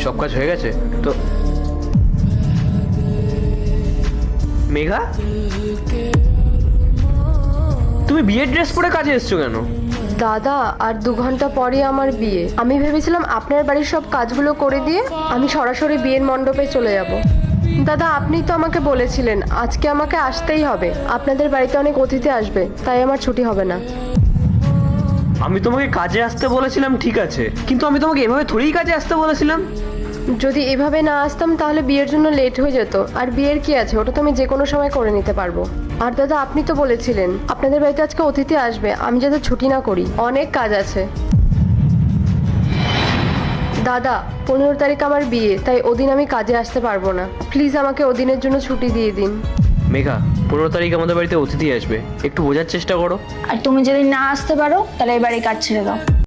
সব কাজ হয়ে গেছে তো? মেঘা, তুমি বিয়ের ড্রেস পরে কাজে এসছো কেন? দাদা, আর 2 ঘন্টা পরে আমার বিয়ে। আমি ভেবেছিলাম আপনার বাড়ির সব কাজগুলো করে দিয়ে আমি সরাসরি বিয়ের মণ্ডপে চলে যাব। দাদা, আপনি তো আমাকে বলেছিলেন আজকে আমাকে আসতেই হবে। আপনাদের বাড়িতে অনেক অতিথি আসবে, তাই আমার ছুটি হবে না। আমি তোমাকে কাজে আসতে বলেছিলাম, ঠিক আছে, কিন্তু আমি তোমাকে এভাবে থোড়েই কাজে আসতে বলেছিলাম। যদি এভাবে না আসতাম তাহলে বিয়ের জন্য লেট হয়ে যেত। আর বিয়ের কি আছে, ওটা তো আমি যে কোনো সময় করে নিতে পারবো। আর দাদা, আপনি তো বলেছিলেন আপনাদের বাড়িতে আজকে অতিথি আসবে, আমি যাতে ছুটি না করি, অনেক কাজ আছে। দাদা, 15 তারিখ আমার বিয়ে, তাই ওদিন আমি কাজে আসতে পারবো না। প্লিজ আমাকে ওদিনের জন্য ছুটি দিয়ে দিন। মেঘা, 15 তারিখ আমাদের বাড়িতে অতিথি আসবে, একটু বোঝার চেষ্টা করো। আর তুমি যদি না আসতে পারো তাহলে এবারে কাজ ছেড়ে দাও।